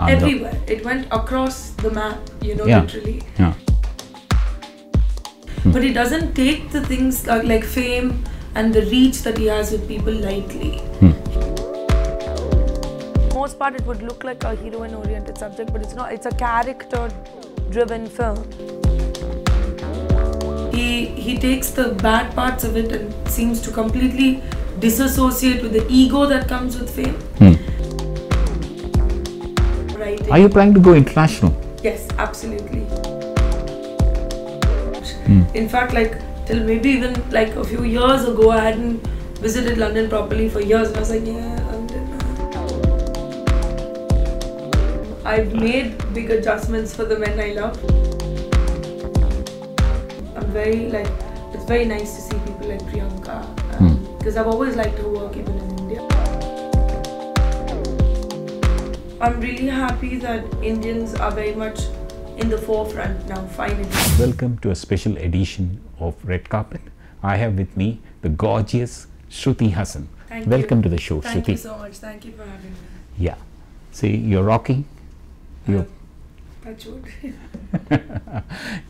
Everywhere. It went across the map, you know, literally. Yeah. But he doesn't take the things like fame and the reach that he has with people lightly. Most part it would look like a heroine oriented subject, but it's not. It's a character driven film. He takes the bad parts of it and seems to completely disassociate with the ego that comes with fame. Are you planning to go international? Yes, absolutely. In fact, like till maybe even like a few years ago, I hadn't visited London properly for years, and I was like, yeah, London. I've made big adjustments for the men I love. I'm very like, it's very nice to see people like Priyanka, because I've always liked her work even in India. I'm really happy that Indians are very much in the forefront now, finally. Welcome to a special edition of Red Carpet. I have with me the gorgeous Shruti Haasan. Welcome to the show, Shruti. Thank you so much. Thank you for having me. Yeah. See, you're rocking. Touch wood.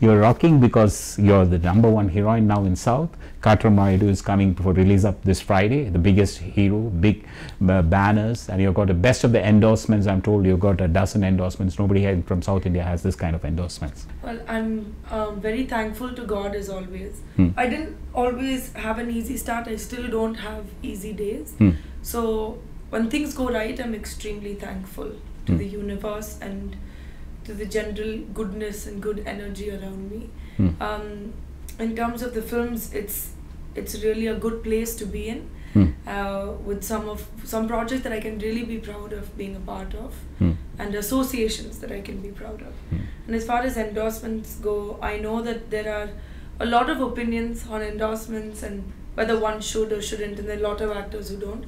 You're rocking because you're the #1 heroine now in South. Katramayadu is coming for release up this Friday, the biggest hero, big banners, and you've got the best of the endorsements. I'm told you've got a dozen endorsements. Nobody from South India has this kind of endorsements. Well, I'm very thankful to God as always. I didn't always have an easy start. I still don't have easy days. So when things go right, I'm extremely thankful to the universe and to the general goodness and good energy around me. In terms of the films, it's really a good place to be in, with some projects that I can really be proud of being a part of, and associations that I can be proud of. And as far as endorsements go, I know that there are a lot of opinions on endorsements and whether one should or shouldn't, and there are a lot of actors who don't.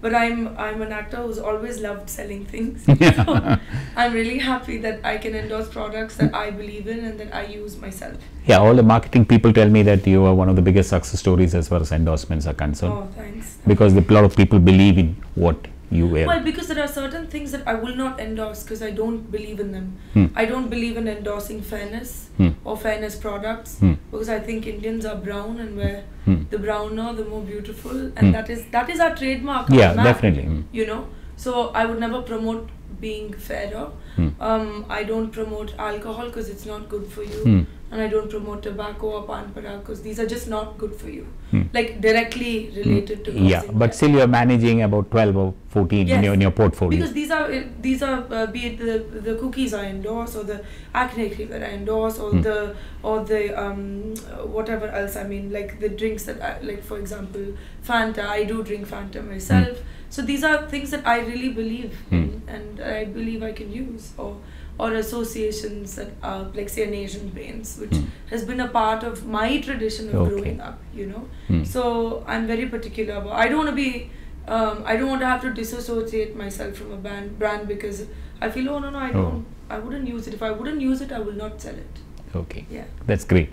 But I'm an actor who's always loved selling things. So I'm really happy that I can endorse products that I believe in and that I use myself. Yeah, all the marketing people tell me that you are one of the biggest success stories as far as endorsements are concerned. Oh, thanks. Because a lot of people believe in what you wear. Well, because there are certain things that I will not endorse because I don't believe in them. I don't believe in endorsing fairness or fairness products, because I think Indians are brown, and where the browner, the more beautiful, and that is our trademark. Yeah, definitely. You know, so I would never promote being fairer. I don't promote alcohol because it's not good for you, and I don't promote tobacco or pan parak because these are just not good for you, like directly related to. Yeah, but still you're managing about 12 or 14 in your portfolio. Because these are be it the cookies I endorse, or the acne cream that I endorse, or the whatever else. I mean, like the drinks that I, like, for example, Fanta. I do drink Fanta myself. So these are things that I really believe in, and I believe I can use, or associations that are like, say, an Asian Paints, which has been a part of my tradition of growing up, you know. So I'm very particular about, I don't want to be, I don't want to have to disassociate myself from a brand because I feel, oh no, I wouldn't use it. If I wouldn't use it, I will not sell it. Okay, yeah, that's great.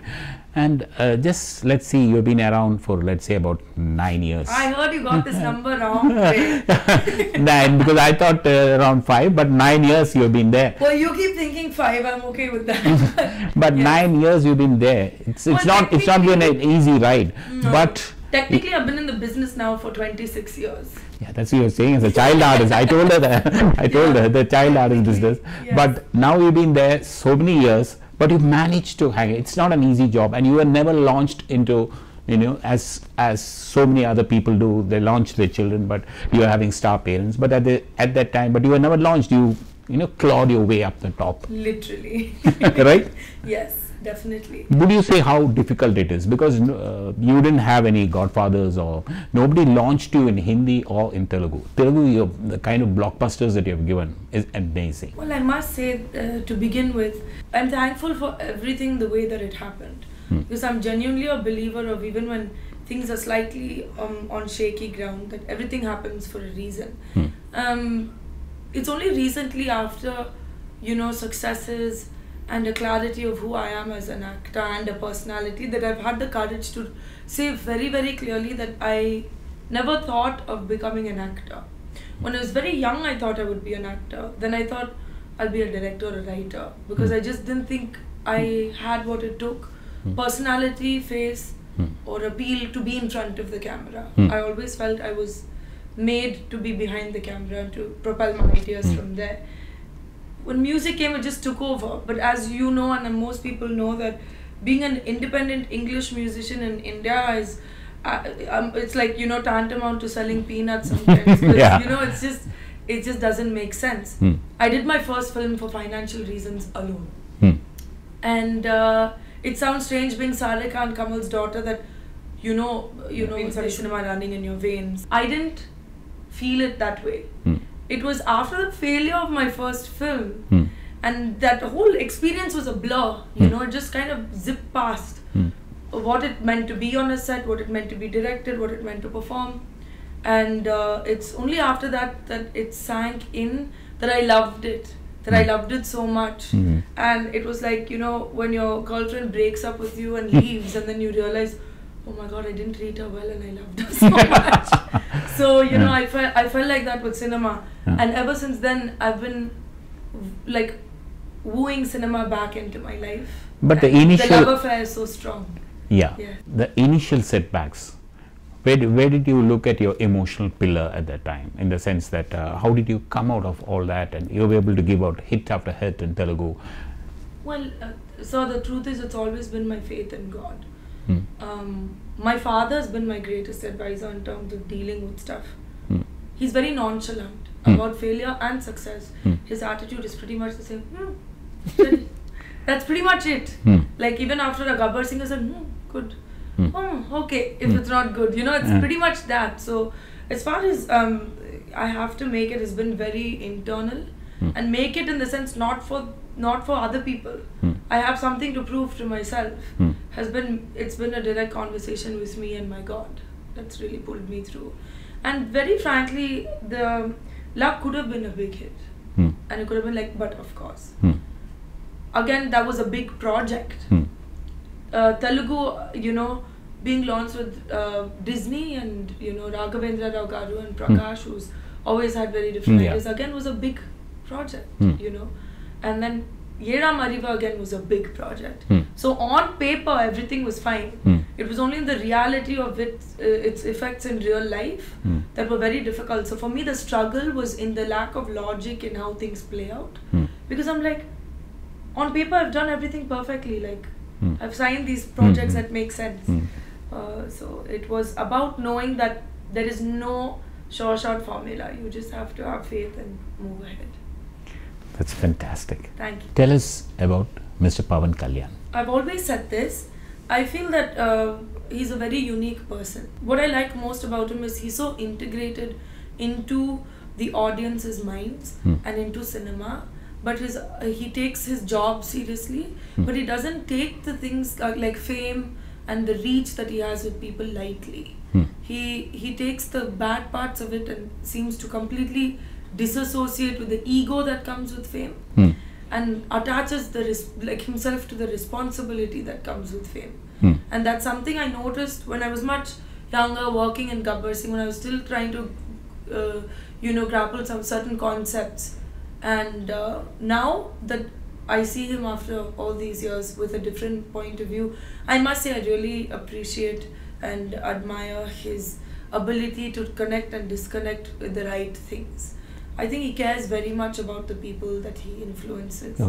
And just let's see, you've been around for, let's say, about 9 years. I heard you got this number wrong. 9, because I thought around 5, but 9 years you've been there. Well, you keep thinking 5. I'm okay with that. But 9 years you've been there. It's not been an easy ride. No. But technically, I've been in the business now for 26 years. Yeah, that's what you're saying. As a child artist, I told her that. I told her the child artist business. Yes. But now you've been there so many years. But you've managed to hang it. It's not an easy job, and you were never launched into, you know, as so many other people do. They launch their children, but you are having star parents. But at that time, but you were never launched. You clawed your way up the top. Literally. Right? Yes, definitely. Would you say how difficult it is? Because you didn't have any godfathers, or nobody launched you in Hindi or in Telugu. Telugu, the kind of blockbusters that you have given is amazing. Well, I must say, to begin with, I'm thankful for everything the way that it happened. Because I'm genuinely a believer of, even when things are slightly on shaky ground, that everything happens for a reason. It's only recently, after, you know, successes and a clarity of who I am as an actor and a personality, that I've had the courage to say very, very clearly that I never thought of becoming an actor. When I was very young, I thought I would be an actor. Then I thought, I'll be a director or a writer, because I just didn't think I had what it took, personality, face, or appeal to be in front of the camera. I always felt I was made to be behind the camera and to propel my ideas from there. When music came, it just took over. But as you know, and most people know, that being an independent English musician in India is, it's like, you know, tantamount to selling peanuts sometimes. Yeah. You know, it just doesn't make sense. I did my first film for financial reasons alone. And it sounds strange being Sarika and Kamal's daughter, that you know, cinema running in your veins. I didn't feel it that way. It was after the failure of my first film, and that whole experience was a blur. You know, it just kind of zipped past what it meant to be on a set, what it meant to be directed, what it meant to perform. And it's only after that that it sank in that I loved it. That I loved it so much. And it was like, you know, when your girlfriend breaks up with you and leaves, and then you realize, oh my god, I didn't treat her well and I loved her so much. So, you know, I felt like that with cinema. And ever since then, I've been like wooing cinema back into my life. But and the initial... the love affair is so strong. Yeah. The initial setbacks, where did you look at your emotional pillar at that time, in the sense that how did you come out of all that and you were able to give out hit after hit in Telugu? Well, so the truth is, it's always been my faith in God. My father has been my greatest advisor in terms of dealing with stuff. He's very nonchalant about failure and success. His attitude is pretty much the same. That's pretty much it. Like even after a Gabbar Singh, I said, good. Okay, if it's not good, you know, it's pretty much that. So as far as I have to make it, has been very internal, and make it in the sense not for other people. I have something to prove to myself. It's been a direct conversation with me and my God that's really pulled me through. And very frankly, the luck could have been a big hit, and it could have been like, but of course, again, that was a big project. Telugu, you know, being launched with Disney and, you know, Raghavendra Rao Garu and Prakash, who's always had very different ideas, again was a big project, you know. And then Yera Mariva again was a big project. So on paper, everything was fine. It was only in the reality of its effects in real life that were very difficult. So for me, the struggle was in the lack of logic in how things play out. Because I'm like, on paper, I've done everything perfectly. Like, I've signed these projects that make sense. So it was about knowing that there is no sure shot formula. You just have to have faith and move ahead. That's fantastic. Thank you. Tell us about Mr. Pawan Kalyan. I've always said this. I feel that he's a very unique person. What I like most about him is he's so integrated into the audience's minds and into cinema. But he takes his job seriously, but he doesn't take the things like fame and the reach that he has with people lightly. He takes the bad parts of it and seems to completely disassociate with the ego that comes with fame, and attaches himself to the responsibility that comes with fame. And that's something I noticed when I was much younger, working in Gabbar Singh, when I was still trying to grapple some certain concepts. And now that I see him after all these years with a different point of view, I must say I really appreciate and admire his ability to connect and disconnect with the right things. I think he cares very much about the people that he influences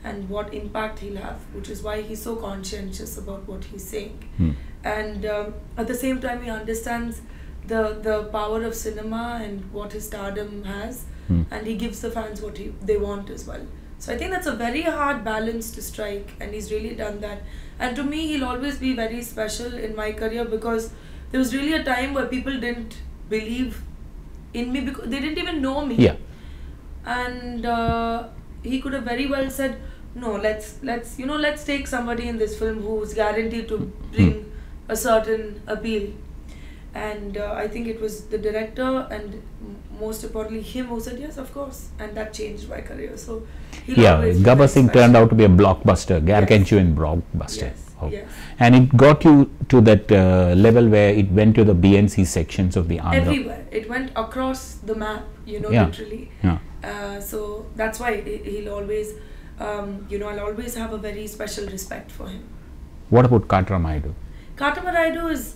and what impact he'll have, which is why he's so conscientious about what he's saying. And at the same time, he understands the power of cinema and what his stardom has, and he gives the fans what they want as well. So I think that's a very hard balance to strike, and he's really done that. And to me, he'll always be very special in my career, because there was really a time where people didn't believe in me because they didn't even know me. And he could have very well said, no, let's take somebody in this film who's guaranteed to bring a certain appeal. And I think it was the director and most importantly him who said yes, of course, and that changed my career. So Gabbar Singh turned out to be a blockbuster, gargantuan blockbuster. Oh. Yes. And it got you to that level where it went to the BNC sections of the Andhra. Everywhere. It went across the map, you know, Yeah. literally. Yeah. So that's why he'll always, you know, I'll always have a very special respect for him. What about Katramayudu? Katramayudu is,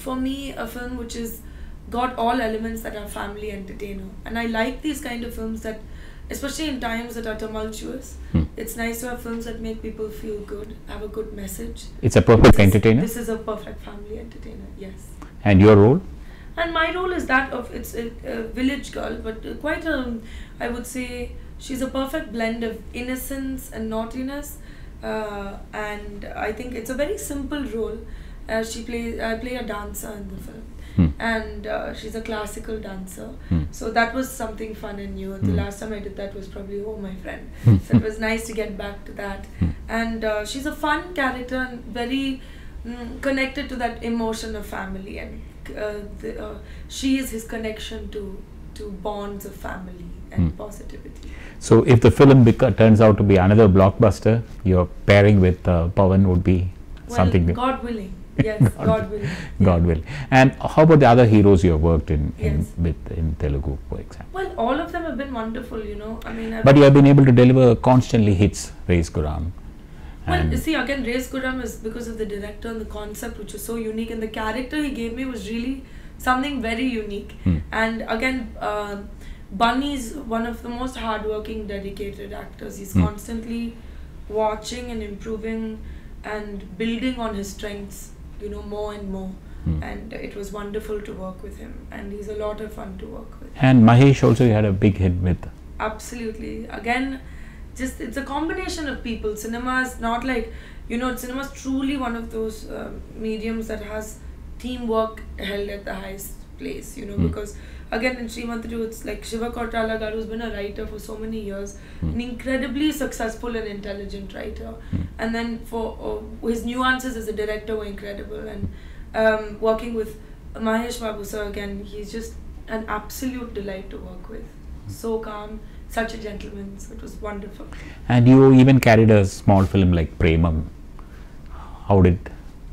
for me, a film which is got all elements that are family entertainer. And I like these kind of films that, especially in times that are tumultuous, it's nice to have films that make people feel good, have a good message. It's a perfect entertainer? This is a perfect family entertainer, yes. And your role? And my role is that of, it's a village girl, but quite a, I would say, she's a perfect blend of innocence and naughtiness. And I think it's a very simple role. I play a dancer in the film. And she's a classical dancer. So that was something fun and new. The last time I did that was probably Oh My Friend. So it was nice to get back to that. And she's a fun character and very connected to that emotion of family. And she is his connection to bonds of family and positivity. So if the film turns out to be another blockbuster, your pairing with Pawan would be something new. God willing. Yes, God willing. God willing. And how about the other heroes you have worked in Telugu, for example? Well, all of them have been wonderful, you know. I mean, but you have been able to deliver constantly hits, Reis Guram. Well, you see, again, Reis Guram is because of the director and the concept, which is so unique, and the character he gave me was really something very unique. And again, Bunny's one of the most hardworking, dedicated actors. He's constantly watching and improving and building on his strengths, you know, more and more. And it was wonderful to work with him, and he's a lot of fun to work with. And Mahesh also, you had a big hit with. Absolutely. Again, just it's a combination of people. Cinema is not like, you know, cinema is truly one of those mediums that has teamwork held at the highest place, you know, because again in Srimantadu it's like Shiva Kottala garu, who's been a writer for so many years, an incredibly successful and intelligent writer, and then for his nuances as a director were incredible, and working with Mahesh Babu sir, again, he's just an absolute delight to work with. So calm, such a gentleman, so it was wonderful. And you even carried a small film like Premam. How did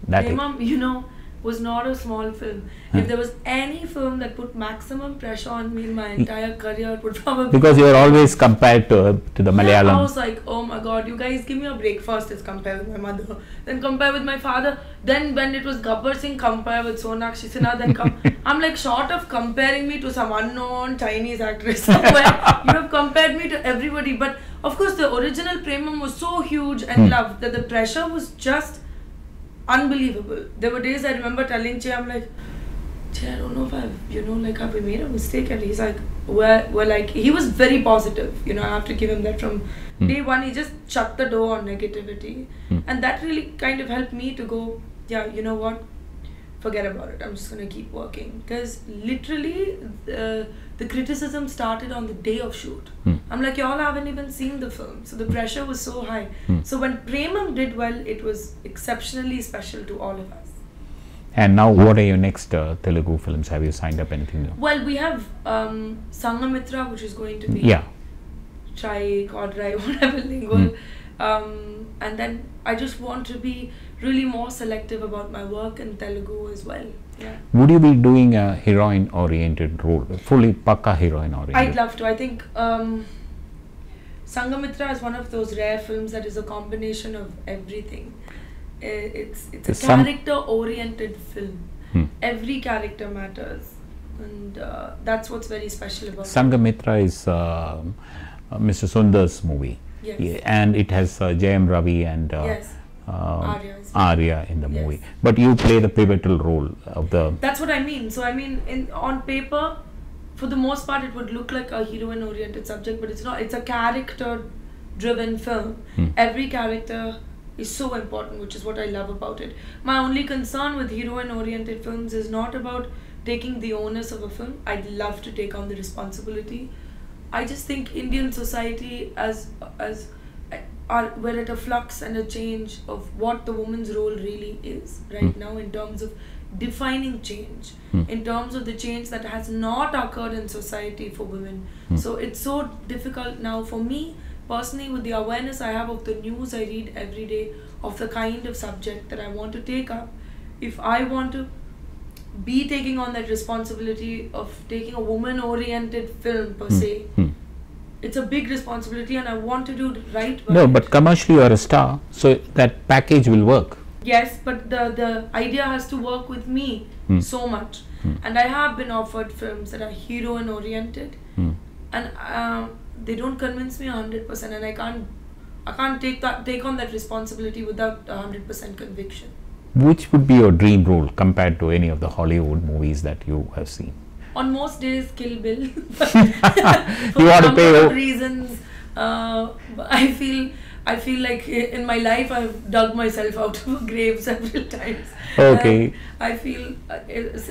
that? Premam, you know, was not a small film. If there was any film that put maximum pressure on me in my entire career, it would probably because you were always compared to the Malayalam. Yeah, I was like, oh my god, you guys give me a break. First is compare with my mother, then compare with my father, then when it was Gabbar Singh, compare with Sonakshi Sinha, then I'm like, short of comparing me to some unknown Chinese actress somewhere, you have compared me to everybody. But of course the original Premam was so huge and loved that the pressure was just unbelievable. There were days I remember telling Che, I'm like, Che, I don't know if I've, you know, like, have we made a mistake? And he's like, we're like, he was very positive, you know, I have to give him that from day one. He just shut the door on negativity, and that really kind of helped me to go, yeah, you know what, forget about it, I'm just gonna keep working. Because literally the criticism started on the day of shoot. I'm like, y'all haven't even seen the film, so the pressure was so high. So when Premam did well, it was exceptionally special to all of us. And now what are your next Telugu films? Have you signed up anything new? Well, we have Sangamitra, which is going to be Chai, Kodrai, whatever lingual. And then I just want to be really more selective about my work in Telugu as well. Yeah. Would you be doing a heroine-oriented role, fully pakka heroine-oriented? I'd love to. I think Sangamitra is one of those rare films that is a combination of everything. It's a character-oriented film. Every character matters, and that's what's very special about it. Sangamitra is Mr. Sundar's movie. Yes. Yeah, and it has Jayam Ravi and Arya in the movie. But you play the pivotal role of the... That's what I mean. So I mean, on paper, for the most part, it would look like a heroine-oriented subject, but it's not. It's a character-driven film. Every character is so important, which is what I love about it. My only concern with heroine-oriented films is not about taking the onus of a film. I'd love to take on the responsibility. I just think Indian society we're at a flux and a change of what the woman's role really is right now, in terms of defining change, in terms of the change that has not occurred in society for women. So it's so difficult now for me personally, with the awareness I have of the news I read every day, of the kind of subject that I want to take up, if I want to be taking on that responsibility of taking a woman-oriented film per se, it's a big responsibility, and I want to do right by No, it. but commercially you are a star, so that package will work. Yes, but the idea has to work with me so much. And I have been offered films that are heroine oriented, and they don't convince me 100%, and I can't take on that responsibility without 100% conviction. Which would be your dream role compared to any of the Hollywood movies that you have seen? On most days, Kill Bill. You want to pay reasons. I feel like in my life I've dug myself out of a grave several times. Okay. I feel,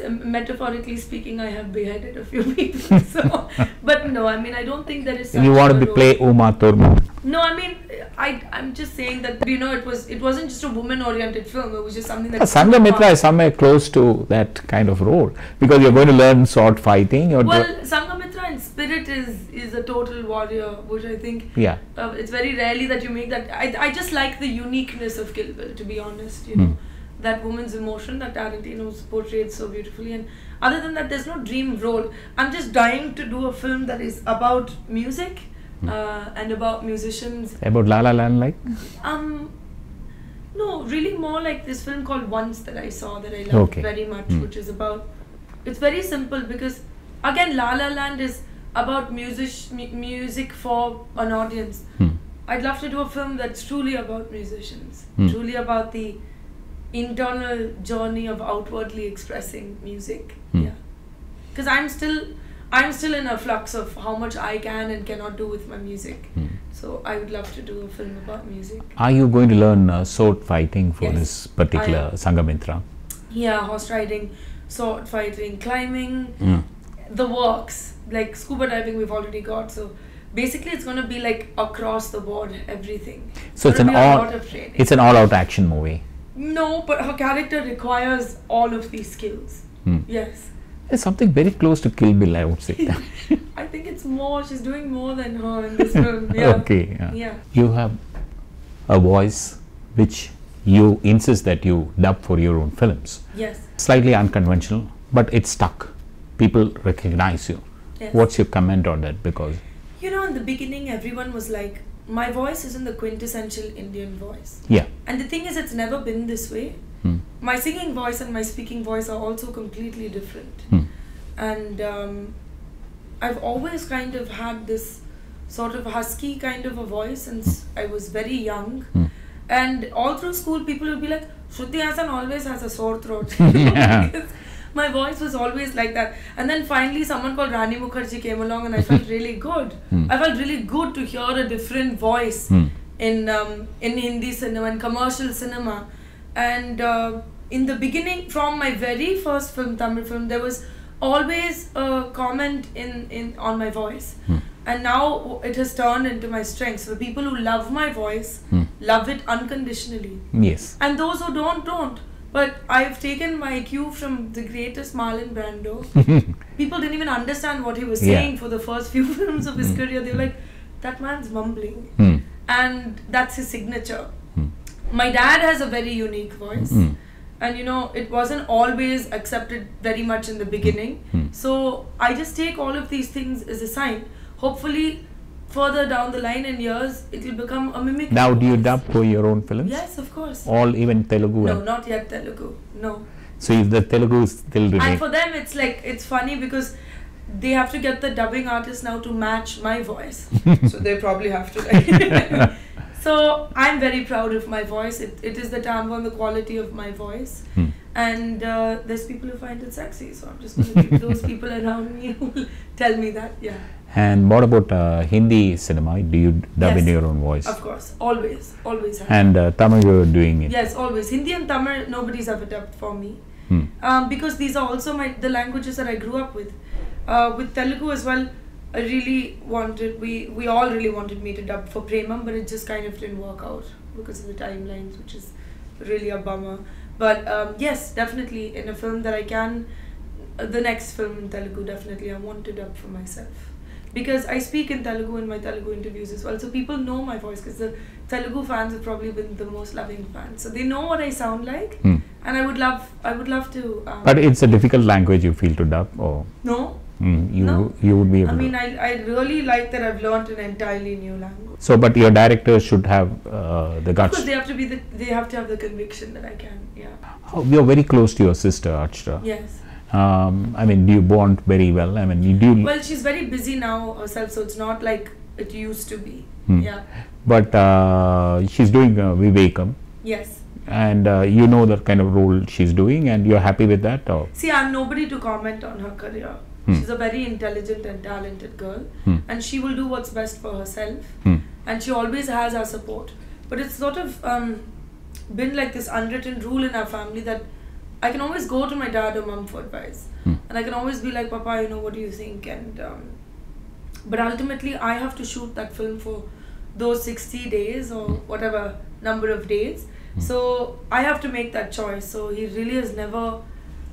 metaphorically speaking, I have beheaded a few people. So, but no, I mean, I don't think there is. You want to play Uma Thurman? No, I mean, I'm just saying that, you know, it wasn't just a woman-oriented film. It was just something that. Sanghamitra is somewhere close to that kind of role, because you're going to learn sword fighting. Well, Sanghamitra in spirit is a total warrior, which I think. Yeah. It's very rarely that you make that. I just like the uniqueness of Kill Bill, to be honest. You know, that woman's emotion that Tarantino's portrayed so beautifully. And other than that, there's no dream role. I'm just dying to do a film that is about music. And about musicians. About La La Land, like? No, really more like this film called Once that I saw that I loved very much, which is about. It's very simple because, again, La La Land is about music for an audience. I'd love to do a film that's truly about musicians, truly about the internal journey of outwardly expressing music. Yeah, because I'm still in a flux of how much I can and cannot do with my music. So I would love to do a film about music. Are you going to learn sword fighting for this particular Sanghamitra? Yeah, horse riding, sword fighting, climbing, the works. Like scuba diving we've already got. So basically it's going to be like across the board, everything. So it's an all-out action movie. No, but her character requires all of these skills. Yes. It's something very close to Kill Bill, I would say. I think it's more, she's doing more than her in this film. Yeah. Okay. Yeah. You have a voice which you insist that you dub for your own films. Yes. Slightly unconventional, but it's stuck. People recognize you. Yes. What's your comment on that? Because, you know, in the beginning, everyone was like, my voice isn't the quintessential Indian voice. Yeah. And the thing is, it's never been this way. My singing voice and my speaking voice are also completely different. And I've always kind of had this sort of husky kind of a voice since I was very young. And all through school, people will be like, Shruti Haasan always has a sore throat. Because my voice was always like that. And then finally someone called Rani Mukherjee came along and I felt really good. I felt really good to hear a different voice in Hindi cinema and commercial cinema. And in the beginning, from my very first film, Tamil film, there was always a comment on my voice. And now it has turned into my strength. So the people who love my voice love it unconditionally. yes. And those who don't. But I've taken my cue from the greatest Marlon Brando. People didn't even understand what he was saying for the first few films of his career. They were like, that man's mumbling. And that's his signature. My dad has a very unique voice. And you know, it wasn't always accepted very much in the beginning. So I just take all of these things as a sign. Hopefully, further down the line in years, it will become a mimic. Now, do you dub for your own films? Yes, of course. All, even Telugu? No, not yet Telugu. No. So if the Telugu still remains. And for them, it's like, it's funny because they have to get the dubbing artist now to match my voice. So they probably have to. Like so I'm very proud of my voice. It is the timbre and the quality of my voice. And there's people who find it sexy. So I'm just going to keep those people around me who will tell me that. Yeah. And what about Hindi cinema? Do you dub in your own voice? Of course. Always. Always have. And Tamil you're doing it? Yes, always. Hindi and Tamil, nobody's ever dubbed for me. Because these are also the languages that I grew up with. With Telugu as well, I really wanted, we all really wanted me to dub for Premam, but it just kind of didn't work out because of the timelines, which is really a bummer. But yes, definitely in a film that I can, the next film in Telugu, definitely I want to dub for myself. because I speak in Telugu in my Telugu interviews as well, so people know my voice because the Telugu fans have probably been the most loving fans, so they know what I sound like. And I would love to. But it's a difficult language you feel to dub, or no? You would be able I mean, I really like that I've learnt an entirely new language. So, but your directors should have the guts. Because they have to have the conviction that I can. Yeah. Oh, you're very close to your sister, Archita. Yes. I mean, do you bond very well? I mean, you do. Well, she's very busy now herself, so it's not like it used to be. Yeah. But she's doing Vivekam. Yes. And you know the kind of role she's doing, and you're happy with that? Or? See, I'm nobody to comment on her career. She's a very intelligent and talented girl, and she will do what's best for herself, and she always has our support. But it's sort of been like this unwritten rule in our family that I can always go to my dad or mom for advice, and I can always be like, Papa, you know, what do you think? And but ultimately I have to shoot that film for those 60 days or whatever number of days, so I have to make that choice. So he really has never,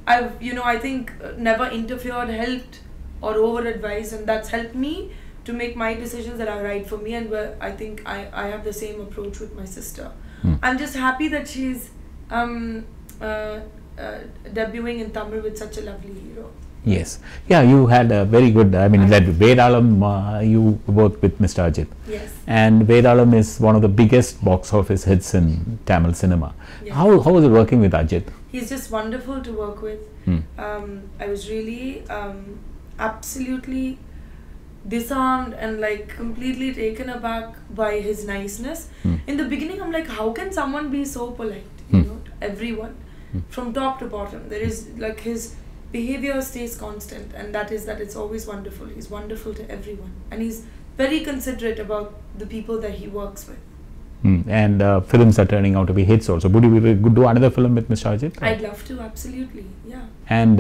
I think never interfered, helped or over advised, and that's helped me to make my decisions that are right for me, and where I think I have the same approach with my sister. I'm just happy that she's debuting in Tamil with such a lovely hero. Yes. Yeah, you had a very good, I mean, that Vedalam, you worked with Mr. Ajit. Yes. And Vedalam is one of the biggest box office hits in Tamil cinema. Yes. How was it working with Ajit? He's just wonderful to work with. I was really absolutely disarmed and like completely taken aback by his niceness. In the beginning, I'm like, how can someone be so polite? You know, to everyone, from top to bottom. There is like his behavior stays constant, and that is that it's always wonderful. He's wonderful to everyone, and he's very considerate about the people that he works with. And films are turning out to be hits also. Would you do another film with Mr. Ajit? I'd love to, absolutely, yeah. And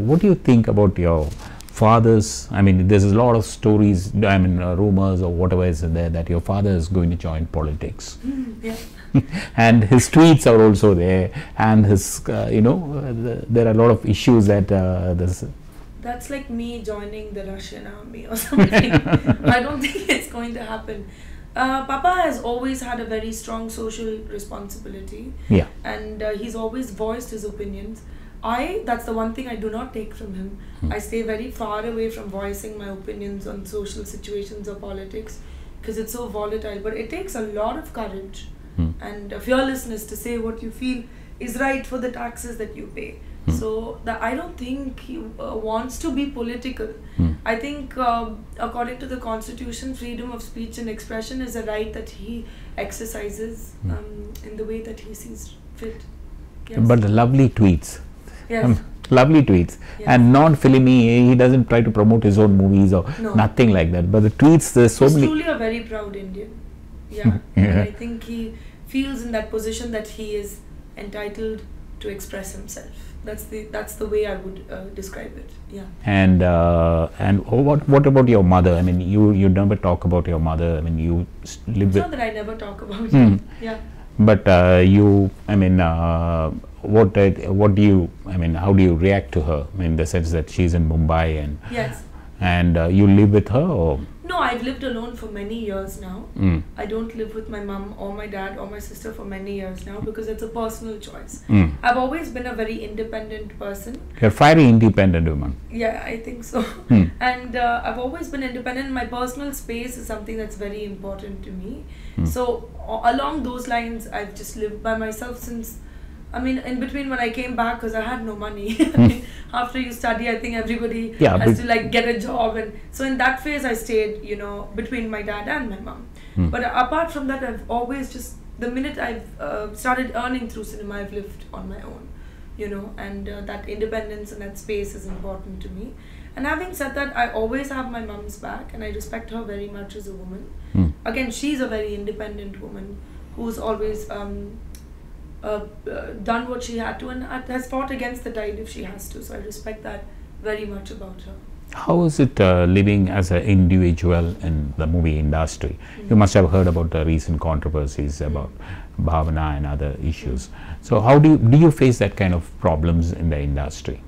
what do you think about your father's, I mean, there's a lot of stories, I mean, rumors or whatever is there that your father is going to join politics. Yeah. And his tweets are also there, and his, there are a lot of issues that That's like me joining the Russian army or something. I don't think it's going to happen. Papa has always had a very strong social responsibility. Yeah. And he's always voiced his opinions. That's the one thing I do not take from him. I stay very far away from voicing my opinions on social situations or politics because it's so volatile. But it takes a lot of courage and fearlessness to say what you feel is right for the taxes that you pay. So I don't think he wants to be political. I think according to the Constitution, freedom of speech and expression is a right that he exercises in the way that he sees fit. Yes. But the lovely tweets. Yes. Lovely tweets. Yes. And non-filmy, he doesn't try to promote his own movies or nothing like that. But the tweets, there's so many. He's truly a very proud Indian. Yeah. And I think he feels in that position that he is entitled to express himself. That's the way I would describe it. Yeah. And what about your mother? I mean, you never talk about your mother. I mean, you live it's with. not that I never talk about it. Yeah. But what do you? I mean, how do you react to her? In the sense that she's in Mumbai and. Yes. And you live with her, or? No, I've lived alone for many years now. I don't live with my mum or my dad or my sister for many years now because it's a personal choice. I've always been a very independent person. You're a fiery independent woman. Yeah, I think so. And I've always been independent. My personal space is something that's very important to me. So along those lines, I've just lived by myself since. I mean, in between when I came back, because I had no money. After you study, I think everybody has to like get a job, and so in that phase, I stayed, between my dad and my mom. But apart from that, I've always just the minute I've started earning through cinema, I've lived on my own, and that independence and that space is important to me. And having said that, I always have my mom's back, and I respect her very much as a woman. Again, she's a very independent woman who's always. Done what she had to and has fought against the tide if she has to. So I respect that very much about her. How is it living as an individual in the movie industry? You must have heard about the recent controversies about Bhavana and other issues. So how do you face that kind of problems in the industry?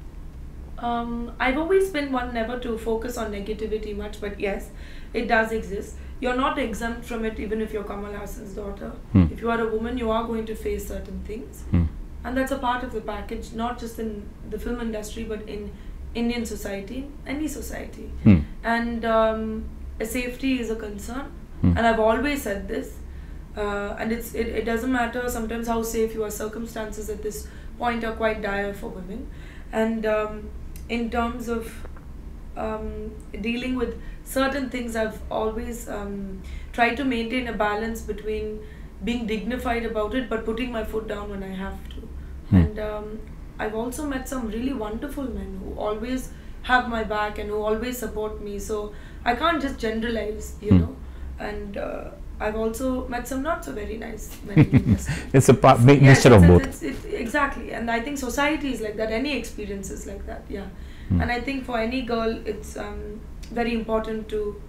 I've always been one never to focus on negativity much, but yes, it does exist. You're not exempt from it even if you're Kamal Haasan's daughter. If you are a woman, you are going to face certain things. And that's a part of the package, not just in the film industry, but in Indian society, any society. And safety is a concern. And I've always said this. And it doesn't matter sometimes how safe you are. Circumstances at this point are quite dire for women. And in terms of dealing with certain things, I've always tried to maintain a balance between being dignified about it but putting my foot down when I have to. And I've also met some really wonderful men who always have my back and who always support me. So I can't just generalize, you know. And I've also met some not so very nice men in the industry. It's a mixture of both. Exactly. And I think society is like that. Any experience is like that. Yeah. And I think for any girl, it's very important to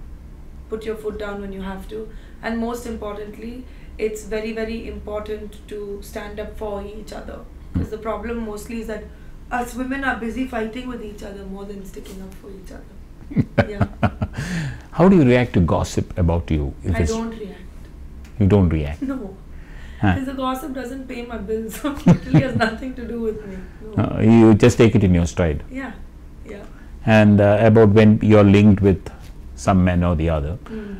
put your foot down when you have to. And most importantly, it's very, very important to stand up for each other. Because the problem mostly is that us women are busy fighting with each other more than sticking up for each other. Yeah. How do you react to gossip about you? I don't react. You don't react? No. Because the gossip doesn't pay my bills, so it really has nothing to do with me. No. You just take it in your stride. Yeah. Yeah. And about when you're linked with some man or the other,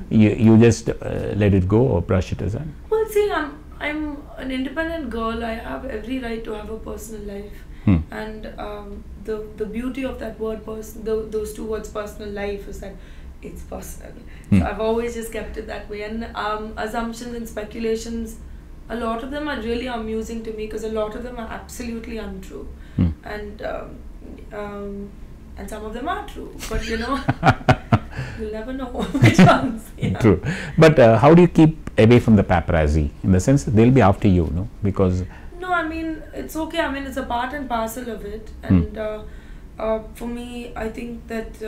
you just let it go or brush it aside? Well, see, I'm an independent girl. I have every right to have a personal life. And the beauty of that word, those two words, personal life, is that it's personal. So I've always just kept it that way. And assumptions and speculations, a lot of them are really amusing to me because a lot of them are absolutely untrue. And some of them are true. But you know, you'll never know which ones. Yeah. True. But how do you keep away from the paparazzi? In the sense that they'll be after you, no? Because no, I mean, it's okay. I mean, it's a part and parcel of it. And for me, I think that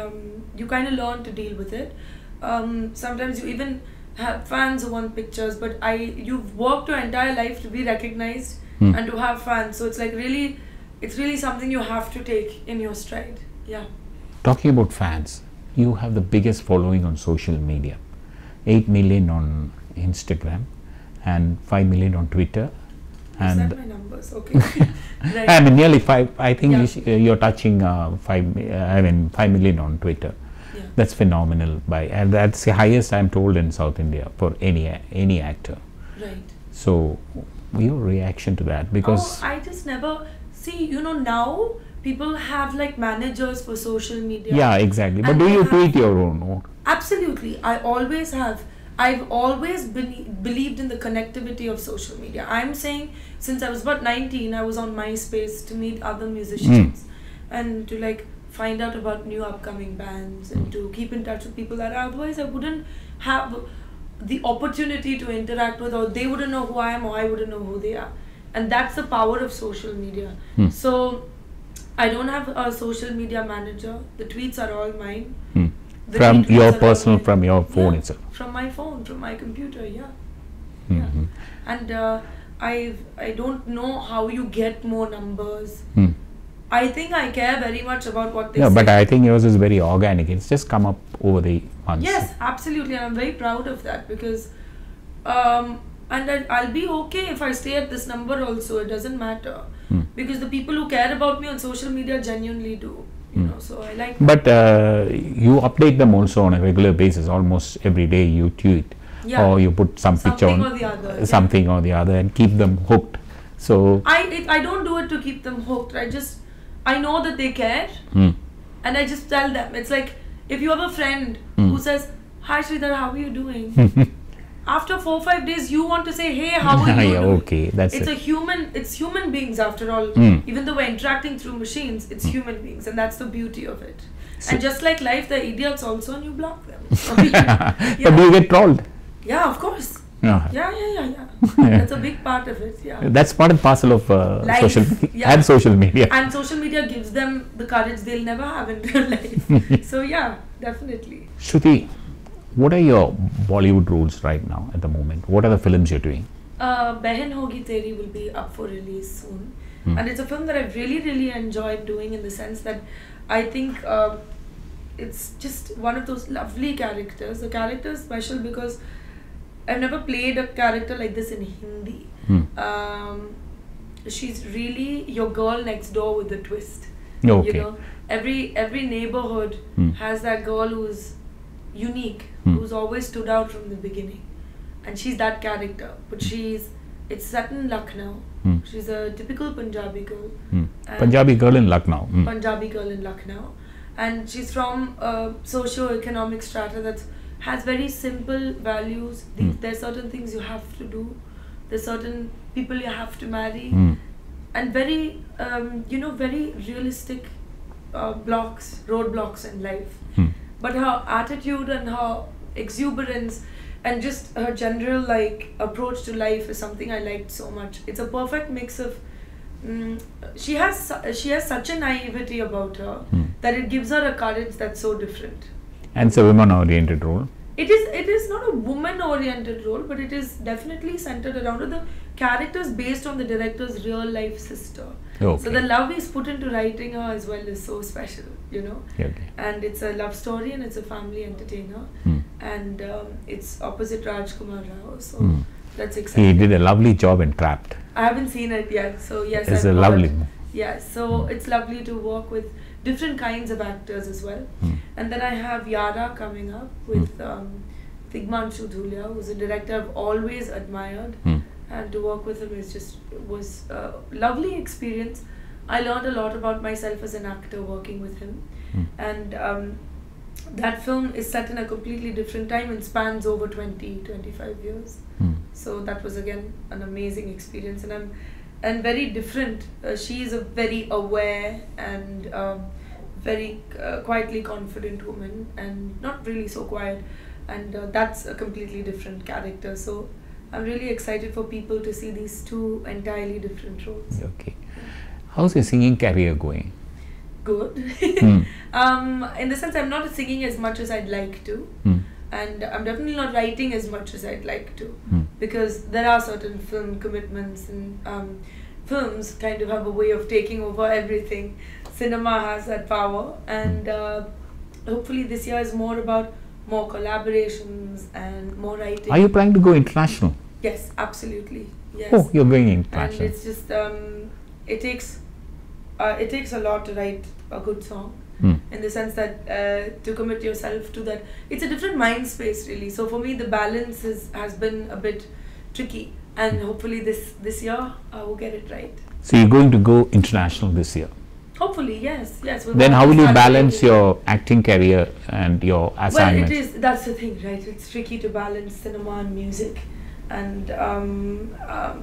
you kind of learn to deal with it. Sometimes you even have fans who want pictures, but you've worked your entire life to be recognized and to have fans. So it's like it's really something you have to take in your stride. Yeah. Talking about fans, you have the biggest following on social media. 8 million on Instagram and 5 million on Twitter. And is that my numbers? Okay. Right. I mean, nearly 5. I think you're touching 5 million on Twitter. Yeah. That's phenomenal. And that's the highest, I'm told, in South India for any actor. Right. So, your reaction to that? Because I just never see. You know, now people have like managers for social media. Yeah, exactly. But do you tweet your own? Or? Absolutely. I always have. I've always believed in the connectivity of social media. I'm saying since I was about 19, I was on MySpace to meet other musicians and to like find out about new upcoming bands and to keep in touch with people that otherwise I wouldn't have the opportunity to interact with, or they wouldn't know who I am or I wouldn't know who they are. And that's the power of social media. So I don't have a social media manager. The tweets are all mine. From your personal, from your phone itself? From my phone, from my computer, yeah. And I don't know how you get more numbers. I think I care very much about what they say. But I think yours is very organic. It's just come up over the months. Yes, absolutely. And I'm very proud of that because and I'll be okay if I stay at this number also. It doesn't matter. Because the people who care about me on social media genuinely do. You know, so I like that. But you update them also on a regular basis. Almost every day you tweet or you put something picture on or the other, something or the other, and keep them hooked. So I don't do it to keep them hooked. I know that they care, and I just tell them. It's like if you have a friend who says, "Hi Sridhar, how are you doing?" After 4 or 5 days, you want to say, "Hey, how are you doing?" Okay, that's it. It's human beings after all. Even though we're interacting through machines, it's human beings, and that's the beauty of it. So and just like life, they're idiots also, and you block them. So, But do you get trolled? Yeah, of course. Yeah. That's a big part of it. Yeah. That's part and parcel of social and social media. And social media gives them the courage they'll never have in real life. So yeah, definitely. Shruti, what are your Bollywood roles right now at the moment? What are the films you're doing? Behan Hogi Teri will be up for release soon. And it's a film that I've really enjoyed doing, in the sense that I think it's just one of those lovely characters. The character is special because I've never played a character like this in Hindi. She's really your girl next door with a twist. Okay. You know, every neighborhood has that girl who's unique, who's always stood out from the beginning, and she's that character. But it's set in Lucknow. She's a typical Punjabi girl. Punjabi girl in Lucknow. Punjabi girl in Lucknow, and she's from a socio-economic strata that has very simple values. There's certain things you have to do. There's certain people you have to marry, and very very realistic roadblocks in life. But her attitude and her exuberance and just her general approach to life is something I liked so much. It's a perfect mix of she has such a naivety about her that it gives her a courage that's so different. And it's a woman-oriented role. It is not a woman-oriented role, but it is definitely centered around the characters based on the director's real-life sister. Okay. So the love he's put into writing her as well is so special, you know. Okay. And it's a love story, and it's a family entertainer, and it's opposite Rajkumar Rao. So that's exciting. He did a lovely job in Trapped. I haven't seen it yet, so yes, It's I've a heard. lovely. Yeah, so it's lovely to work with different kinds of actors as well. And then I have Yara coming up with Tigmanshu Dhulia, who's a director I've always admired, and to work with him was a lovely experience. I learned a lot about myself as an actor working with him, and that film is set in a completely different time and spans over 20-25 years. So that was again an amazing experience, and very different. She is a very aware and very quietly confident woman, and not really so quiet, and that's a completely different character. So I'm really excited for people to see these two entirely different roles. Okay. How's your singing career going? Good. In the sense, I'm not singing as much as I'd like to, and I'm definitely not writing as much as I'd like to, because there are certain film commitments, and films kind of have a way of taking over everything. Cinema has that power, and hopefully this year is more about more collaborations and more writing. Are you planning to go international? Yes, absolutely. Yes. Oh, you're going international. And it's just it takes a lot to write a good song, in the sense that to commit yourself to that, it's a different mind space really. So for me, the balance has been a bit tricky, and hopefully this year I will get it right. So you're going to go international this year? Hopefully, yes. Then how will you balance your acting career and your assignments? Well, that's the thing, right? It's tricky to balance cinema and music, and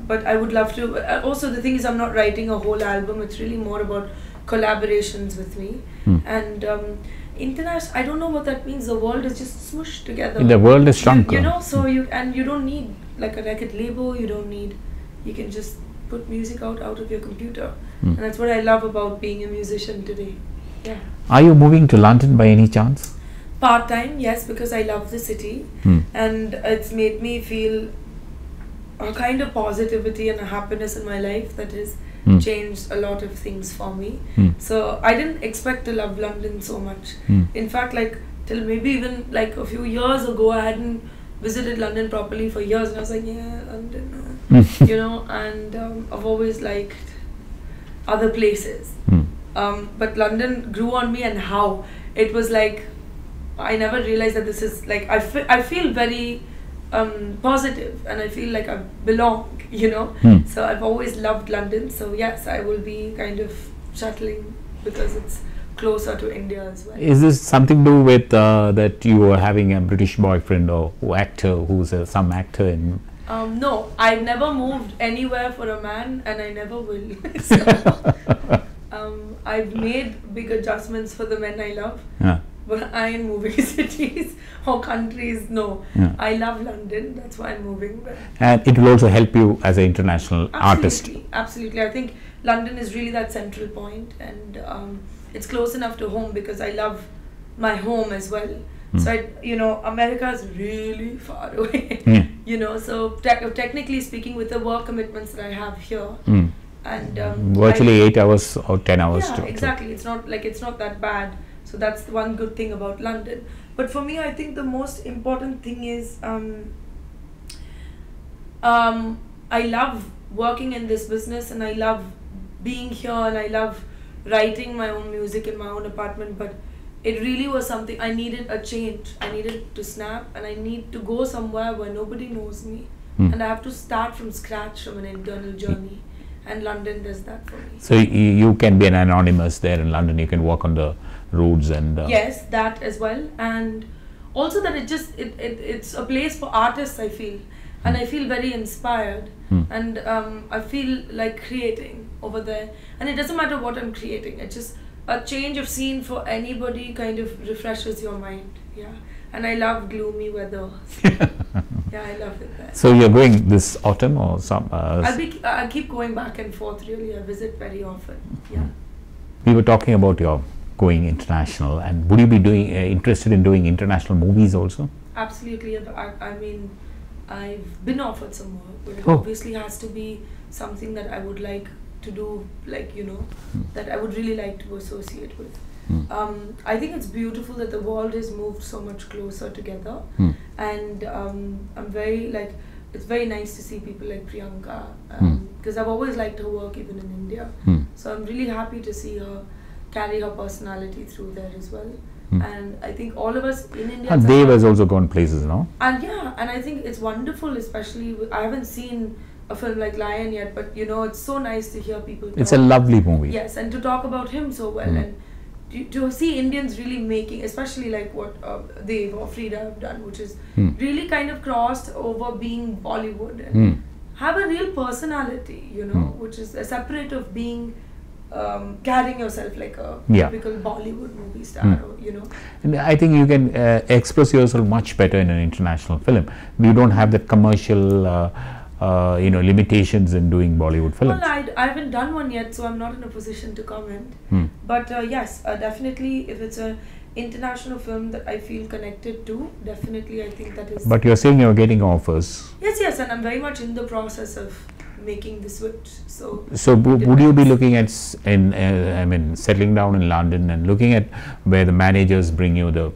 but I would love to. Also, the thing is, I'm not writing a whole album. It's really more about collaborations with me, and international. I don't know what that means. The world is just smushed together. The world is shrunk. You know, so you don't need like a record label. You can just put music out of your computer, and that's what I love about being a musician today. Yeah. Are you moving to London by any chance? Part-time, yes, because I love the city, and it's made me feel a kind of positivity and a happiness in my life that has changed a lot of things for me. So I didn't expect to love London so much. In fact, like till maybe even like a few years ago, I hadn't visited London properly for years, and I was like, yeah, London, you know, and I've always liked other places. But London grew on me, and how it was like, I never realized that this is like, I feel very positive, and I feel like I belong, you know. So I've always loved London, so yes, I will be kind of shuttling because it's closer to India as well. Is this something to do with that you were having a British boyfriend or actor who's some actor in? No, I've never moved anywhere for a man, and I never will. So, I've made big adjustments for the men I love, but I ain't moving cities or countries. No, I love London. That's why I'm moving. But and it will also help you as an international artist. Absolutely. I think London is really that central point, and it's close enough to home because I love my home as well. So America is really far away. you know, so technically speaking, with the work commitments that I have here, and virtually 8 hours or 10 hours. Yeah, exactly. It's not that bad. So that's the one good thing about London. But for me, I think the most important thing is I love working in this business, and I love being here, and I love writing my own music in my own apartment. But it really was something, I needed a change. I needed to snap, and I need to go somewhere where nobody knows me, and I have to start from scratch, from an internal journey. And London does that for me. So you can be an anonymous there in London. You can walk on the roads and yes, that as well. And also that it's a place for artists, I feel, and I feel very inspired, and I feel like creating over there. And it doesn't matter what I'm creating, it's just a change of scene for anybody kind of refreshes your mind. Yeah. And I love gloomy weather. Yeah, I love it there. So you're going this autumn or some? I keep going back and forth. Really, I visit very often. Yeah. We were talking about your going international, and would you be doing interested in doing international movies also? Absolutely. I mean, I've been offered some work, but it obviously has to be something that I would like to do, like, you know, that I would really like to associate with. I think it's beautiful that the world has moved so much closer together, and I'm very, like, it's very nice to see people like Priyanka, because I've always liked her work even in India, so I'm really happy to see her carry her personality through there as well. And I think all of us in India, and Dev has also gone places now, and yeah, and I think it's wonderful, especially I haven't seen a film like Lion yet, but you know, it's so nice to hear people talk. It's a lovely movie. Yes, and to talk about him so well, and to see Indians really making, especially like what Dev or Frida have done, which is really kind of crossed over being Bollywood and have a real personality, you know, which is a separate of being carrying yourself like a typical Bollywood movie star, or, you know. And I think you can express yourself much better in an international film. You don't have that commercial you know, limitations in doing Bollywood films. Well, I haven't done one yet, so I'm not in a position to comment. But yes, definitely, if it's an international film that I feel connected to, definitely I think that is. But you're saying you're getting offers. Yes, and I'm very much in the process of making the switch. So would you be looking at I mean, settling down in London and looking at where the managers bring you the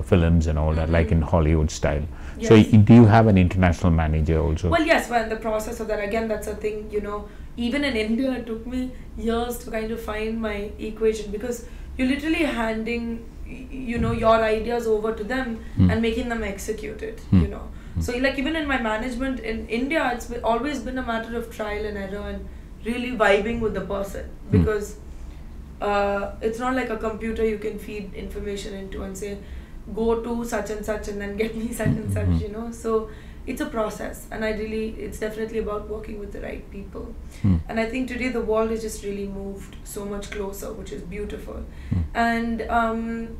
films and all that, like in Hollywood style? Yes. So do you have an international manager also? Well, yes, we're in the process of that. Again, that's a thing, you know, even in India, it took me years to kind of find my equation, because you're literally handing, you know, your ideas over to them and making them execute it, you know. So like even in my management in India, it's always been a matter of trial and error and really vibing with the person, because it's not like a computer you can feed information into and say, go to such and such and then get me such and such, you know. So it's a process, and it's definitely about working with the right people. And I think today the world has just really moved so much closer, which is beautiful. And I'm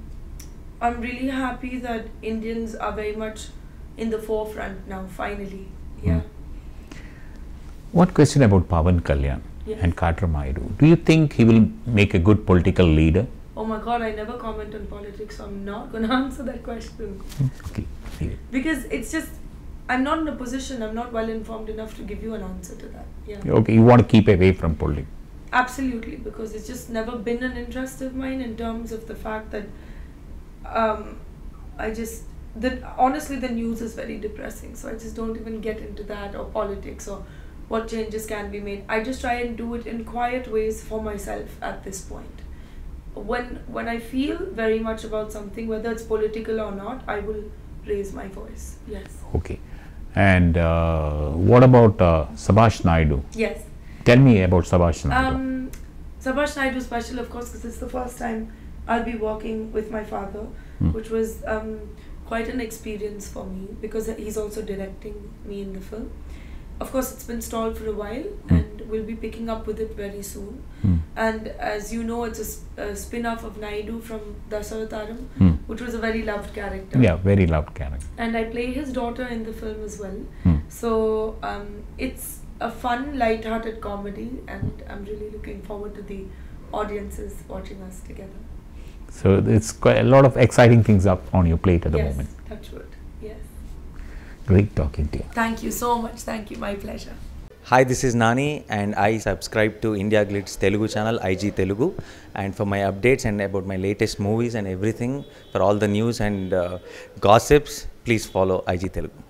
really happy that Indians are very much in the forefront now, finally. Yeah. One question about Pawan Kalyan and Katramaidu. Do you think he will make a good political leader? Oh my God, I never comment on politics, so I'm not going to answer that question. Okay. Because it's just, I'm not in a position, I'm not well informed enough to give you an answer to that. Yeah. Okay, you want to keep away from politics? Absolutely, because it's just never been an interest of mine, in terms of the fact that honestly the news is very depressing, so I just don't even get into that, or politics, or what changes can be made. I just try and do it in quiet ways for myself at this point. When I feel very much about something, whether it's political or not, I will raise my voice. Yes. Okay. And what about Subhash Naidu? Yes. Tell me about Subhash Naidu. Subhash Naidu is special, of course, because it's the first time I'll be working with my father, which was quite an experience for me, because he's also directing me in the film. Of course, it's been stalled for a while, and we'll be picking up with it very soon. And as you know, it's a spin-off of Naidu from Dasarataram, which was a very loved character. Yeah, very loved character. And I play his daughter in the film as well. So it's a fun, light-hearted comedy, and I'm really looking forward to the audiences watching us together. So it's quite a lot of exciting things up on your plate at the moment. Yes, touch wood. Yes. Great talking to you. Thank you so much. Thank you. My pleasure. Hi, this is Nani and I subscribe to Indiaglitz Telugu channel, IG Telugu, and for my updates and about my latest movies and everything, for all the news and gossips, please follow IG Telugu.